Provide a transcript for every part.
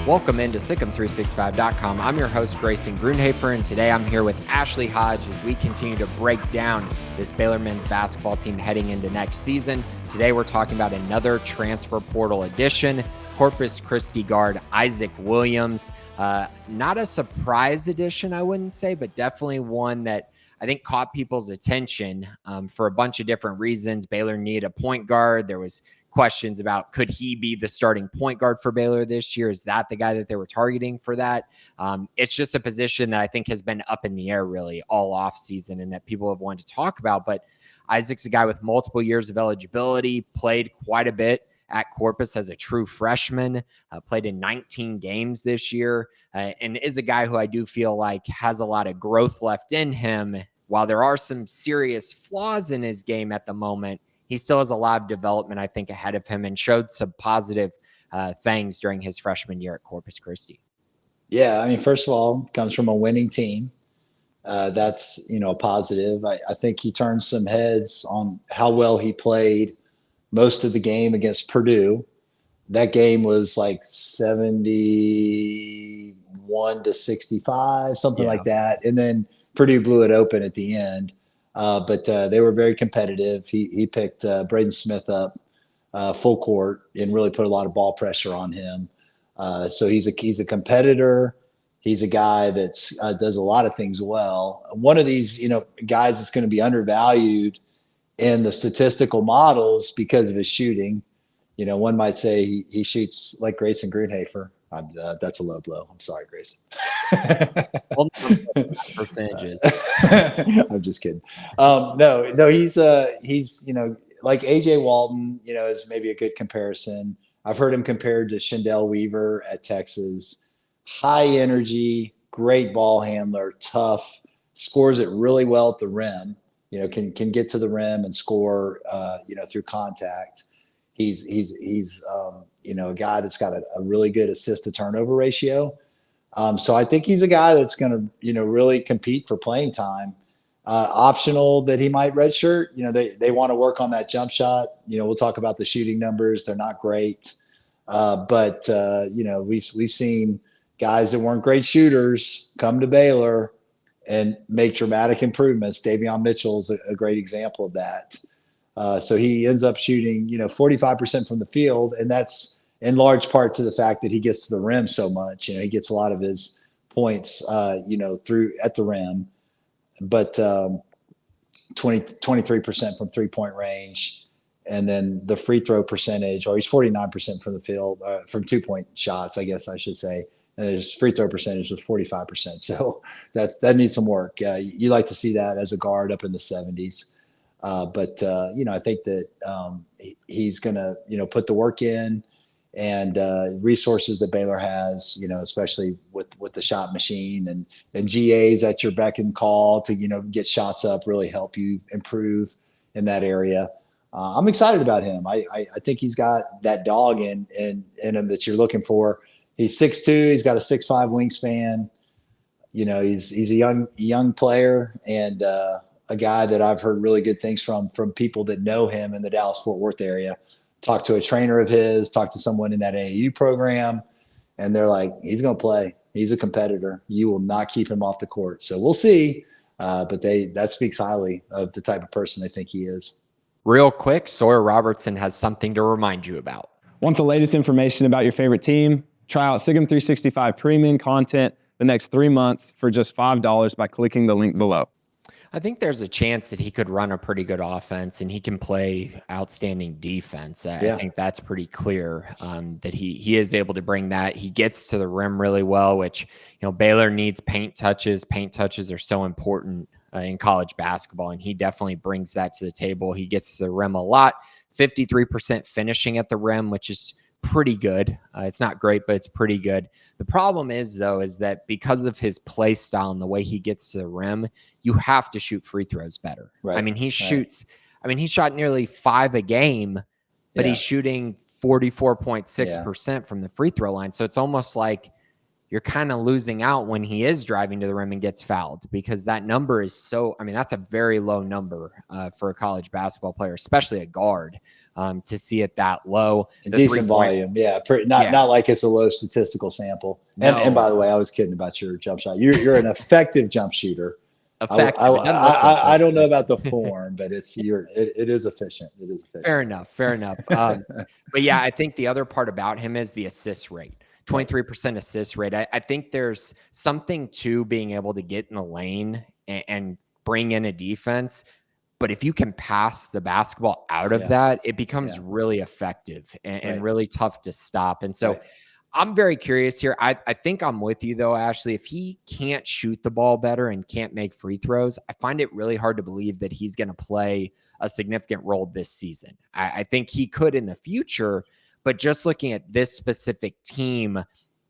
Welcome into SicEm365.com. I'm your host, Grayson Grundhoefer, and today I'm here with Ashley Hodge as we continue to break down this Baylor men's basketball team heading into next season. Today we're talking about another transfer portal addition, Corpus Christi guard Isaac Williams. Not a surprise addition, I wouldn't say, but definitely one that I think caught people's attention for a bunch of different reasons. Baylor needed a point guard. There was questions about could he be the starting point guard for Baylor this year? Is that the guy that they were targeting for that? It's just a position that I think has been up in the air really all off season and that people have wanted to talk about. But Isaac's a guy with multiple years of eligibility, played quite a bit at Corpus as a true freshman, played in 19 games this year, and is a guy who I do feel like has a lot of growth left in him. While there are some serious flaws in his game at the moment, he still has a lot of development, I think, ahead of him and showed some positive things during his freshman year at Corpus Christi. Yeah, I mean, first of all, comes from a winning team. That's, a positive. I think he turned some heads on how well he played most of the game against Purdue. That game was like 71-65, something like that. And then Purdue blew it open at the end. But they were very competitive. He picked Braden Smith up full court and really put a lot of ball pressure on him. So he's a competitor. He's a guy that's does a lot of things well. One of these, guys that's going to be undervalued in the statistical models because of his shooting. One might say he shoots like Grayson Grundhoefer. That's a low blow. I'm sorry, Grayson. Percentages. I'm just kidding. No, he's like AJ Walton, is maybe a good comparison. I've heard him compared to Shendell Weaver at Texas. High energy, great ball handler, tough, scores it really well at the rim. Can get to the rim and score, through contact. He's a guy that's got a really good assist to turnover ratio. So I think he's a guy that's going to, really compete for playing time. Optional that he might redshirt. They want to work on that jump shot. We'll talk about the shooting numbers. They're not great. But we've seen guys that weren't great shooters come to Baylor and make dramatic improvements. Davion Mitchell's a great example of that. So he ends up shooting, 45% from the field, and that's in large part to the fact that he gets to the rim so much. He gets a lot of his points, through at the rim, but 23% from 3-point range. And then the free throw percentage, or he's 49% from the field, from 2-point shots, I guess I should say. And his free throw percentage was 45%. So that needs some work. You like to see that as a guard up in the 70s. But I think that he's going to, put the work in, and resources that Baylor has, especially with the shot machine and GAs at your beck and call to, get shots up, really help you improve in that area. I'm excited about him. I think he's got that dog in him that you're looking for. He's 6'2". He's got a 6'5" wingspan. He's a young player and a guy that I've heard really good things from people that know him in the Dallas-Fort Worth area. Talked to a trainer of his, talked to someone in that AAU program, and they're like, he's going to play. He's a competitor. You will not keep him off the court. So we'll see. But that speaks highly of the type of person they think he is. Real quick, Sawyer Robertson has something to remind you about. Want the latest information about your favorite team? Try out SicEm365 premium content the next 3 months for just $5 by clicking the link below. I think there's a chance that he could run a pretty good offense and he can play outstanding defense. I think that's pretty clear that he is able to bring that. He gets to the rim really well, which, Baylor needs paint touches. Paint touches are so important in college basketball, and he definitely brings that to the table. He gets to the rim a lot, 53% finishing at the rim, which is pretty good. It's not great, but it's pretty good. The problem is that because of his play style and the way he gets to the rim, you have to shoot free throws better. Right. I mean, he shot nearly 5 a game, but he's shooting 44.6% from the free throw line. So it's almost like you're kind of losing out when he is driving to the rim and gets fouled, because that number is that's a very low number for a college basketball player, especially a guard. to see it that low. Decent volume. Yeah. Not like it's a low statistical sample. No. And by the way, I was kidding about your jump shot. You're an effective jump shooter. Effective. I don't know about the form, but it is efficient. It is efficient. Fair enough. But yeah, I think the other part about him is the assist rate. 23% assist rate. I think there's something to being able to get in the lane and bring in a defense. But if you can pass the basketball out of that, it becomes really effective and really tough to stop. And so I'm very curious here. I think I'm with you, though, Ashley. If he can't shoot the ball better and can't make free throws, I find it really hard to believe that he's going to play a significant role this season. I think he could in the future, but just looking at this specific team,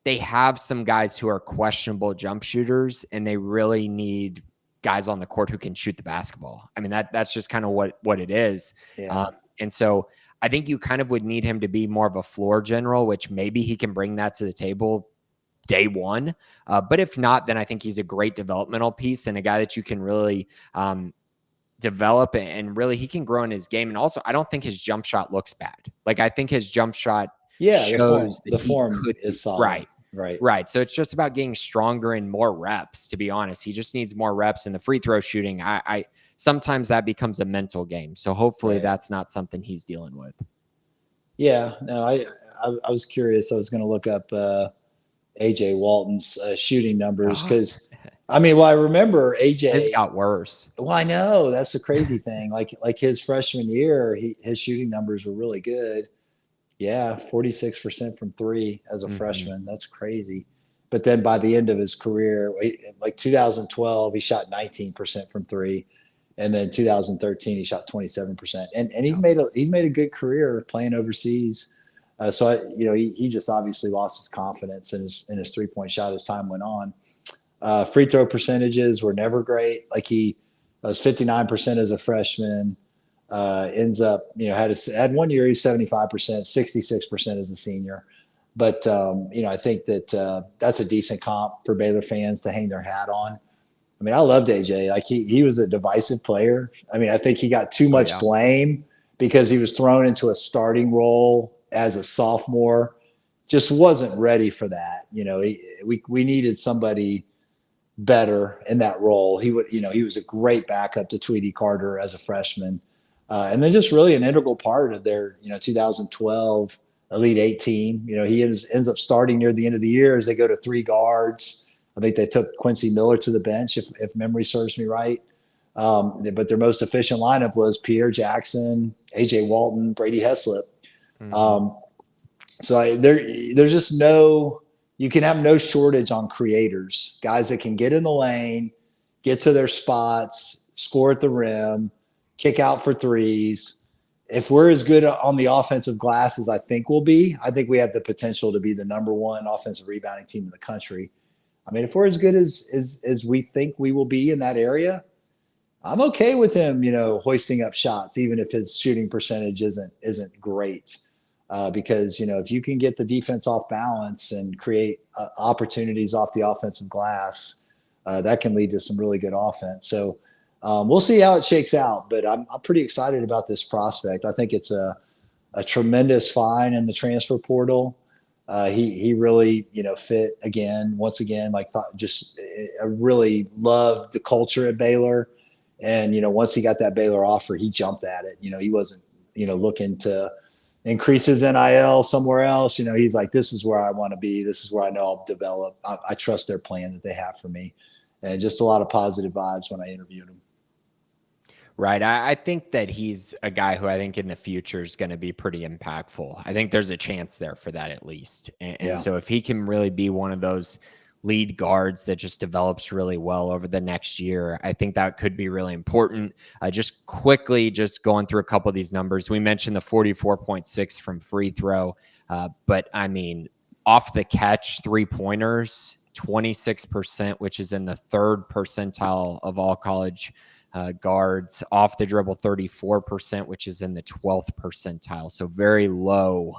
they have some guys who are questionable jump shooters, and they really need guys on the court who can shoot the basketball. I mean, that's just kind of what it is. Yeah. And so I think you kind of would need him to be more of a floor general, which maybe he can bring that to the table day one. But if not, then I think he's a great developmental piece and a guy that you can really develop, and really he can grow in his game. And also, I don't think his jump shot looks bad. Like, I think his jump shot shows the form is solid. Right. So it's just about getting stronger and more reps, to be honest. He just needs more reps, and the free throw shooting, I sometimes that becomes a mental game. So hopefully that's not something he's dealing with. Yeah, no, I was curious. I was going to look up AJ Walton's shooting numbers because, I remember AJ. His got worse. Well, I know. That's the crazy thing. Like his freshman year, his shooting numbers were really good. Yeah, 46% from three as a freshman. That's crazy. But then by the end of his career, like 2012, he shot 19% from three. And then 2013, he shot 27%. And he's made a good career playing overseas. So he just obviously lost his confidence in his 3-point shot as time went on. Free throw percentages were never great. Like he was 59% as a freshman. Ends up, had 1 year he's 75%, 66% as a senior. But I think that that's a decent comp for Baylor fans to hang their hat on. I loved AJ. Like he was a divisive player. I think he got too much blame because he was thrown into a starting role as a sophomore. Just wasn't ready for that. We needed somebody better in that role. He was a great backup to Tweety Carter as a freshman. And then just really an integral part of their, 2012 Elite Eight team. He ends up starting near the end of the year as they go to three guards. I think they took Quincy Miller to the bench, if memory serves me right. But their most efficient lineup was Pierre Jackson, AJ Walton, Brady Heslip. So there's just you can have no shortage on creators, guys that can get in the lane, get to their spots, score at the rim, kick out for threes. If we're as good on the offensive glass as I think we'll be, I think we have the potential to be the number one offensive rebounding team in the country. If we're as good as we think we will be in that area, I'm okay with him, hoisting up shots, even if his shooting percentage isn't great. Because, if you can get the defense off balance and create opportunities off the offensive glass, that can lead to some really good offense. So we'll see how it shakes out, but I'm pretty excited about this prospect. I think it's a tremendous find in the transfer portal. He really, fit once again, I really loved the culture at Baylor. And, once he got that Baylor offer, he jumped at it. He wasn't, looking to increase his NIL somewhere else. He's like, this is where I want to be. This is where I know I'll develop. I trust their plan that they have for me. And just a lot of positive vibes when I interviewed him. Right. I think that he's a guy who I think in the future is going to be pretty impactful. I think there's a chance there for that at least. And so if he can really be one of those lead guards that just develops really well over the next year, I think that could be really important. Just quickly, just going through a couple of these numbers. We mentioned the 44.6 from free throw, but off the catch 3-pointers, 26%, which is in the third percentile of all college guards. Off the dribble, 34%, which is in the 12th percentile. So very low,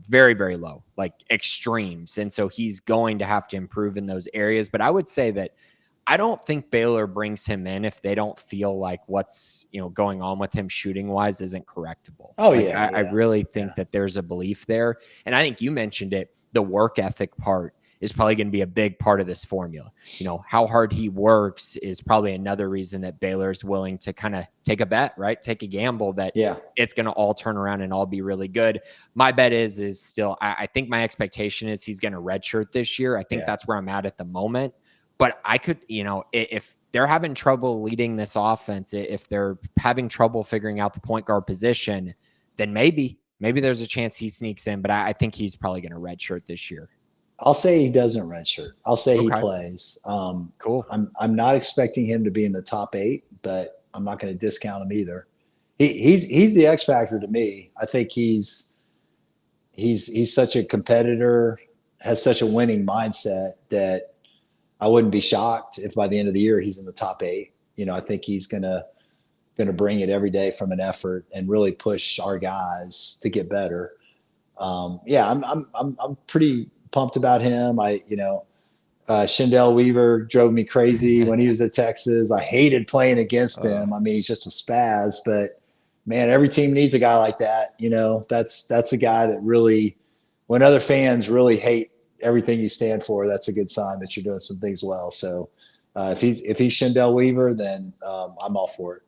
very, very low, like extremes. And so he's going to have to improve in those areas. But I would say that I don't think Baylor brings him in if they don't feel like what's going on with him shooting wise isn't correctable. Oh, like, yeah. I really think that there's a belief there. And I think you mentioned it. The work ethic part is probably going to be a big part of this formula. How hard he works is probably another reason that Baylor is willing to kind of take a bet, right? Take a gamble that it's going to all turn around and all be really good. My bet is still, I think my expectation is he's going to redshirt this year. I think that's where I'm at the moment. But I could, if they're having trouble leading this offense, if they're having trouble figuring out the point guard position, then maybe there's a chance he sneaks in. But I think he's probably going to redshirt this year. I'll say he doesn't redshirt. I'll say he plays. Cool. I'm not expecting him to be in the top 8, but I'm not going to discount him either. He's the X factor to me. I think he's such a competitor, has such a winning mindset that I wouldn't be shocked if by the end of the year he's in the top 8. I think he's gonna bring it every day from an effort and really push our guys to get better. I'm pretty pumped about him. Shendell Weaver drove me crazy when he was at Texas. I hated playing against him. I mean, he's just a spaz, but man, every team needs a guy like that. That's a guy that really, when other fans really hate everything you stand for, that's a good sign that you're doing some things well. So if he's Shendell Weaver, then I'm all for it.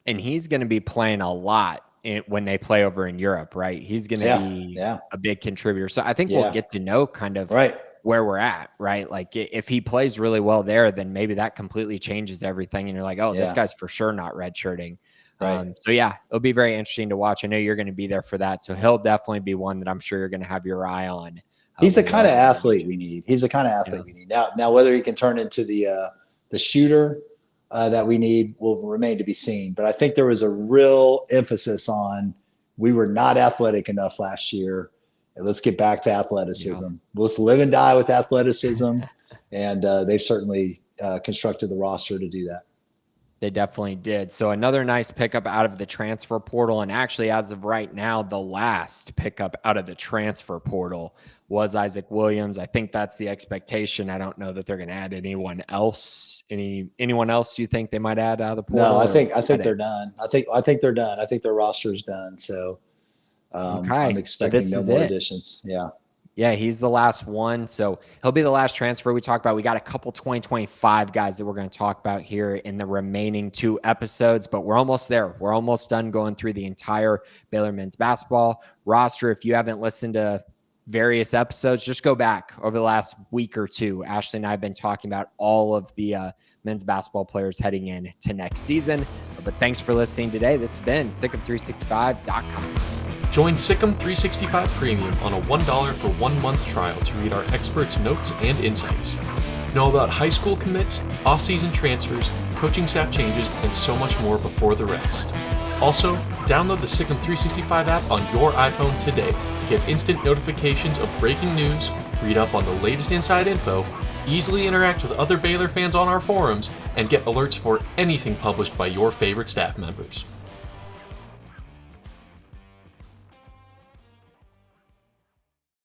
And he's going to be playing a lot when they play over in Europe, right? He's going to be a big contributor. So I think we'll get to know kind of where we're at, right? Like if he plays really well there, then maybe that completely changes everything. And you're like, this guy's for sure not redshirting. Right. So it'll be very interesting to watch. I know you're going to be there for that. So he'll definitely be one that I'm sure you're going to have your eye on. He's the kind of athlete we need. We need. Now, whether he can turn into the shooter that we need will remain to be seen. But I think there was a real emphasis on we were not athletic enough last year. And let's get back to athleticism. Let's live and die with athleticism. And they've certainly constructed the roster to do that. They definitely did. So another nice pickup out of the transfer portal. And actually, as of right now, the last pickup out of the transfer portal was Isaac Williams. I think that's the expectation. I don't know that they're going to add anyone else. Anyone else you think they might add out of the portal? No, I think they're done. I think they're done. I think their roster is done. So I'm expecting no more additions. Yeah. Yeah, he's the last one. So he'll be the last transfer we talked about. We got a couple 2025 guys that we're going to talk about here in the remaining 2 episodes, but we're almost there. We're almost done going through the entire Baylor men's basketball roster. If you haven't listened to various episodes, just go back over the last week or 2. Ashley and I have been talking about all of the men's basketball players heading into next season. But thanks for listening today. This has been Sikkim365.com. Join Sikkim 365 Premium on a $1 for 1 month trial to read our experts' notes and insights. Know about high school commits, off-season transfers, coaching staff changes, and so much more before the rest. Also, download the Sikkim 365 app on your iPhone today to get instant notifications of breaking news, read up on the latest inside info, easily interact with other Baylor fans on our forums, and get alerts for anything published by your favorite staff members.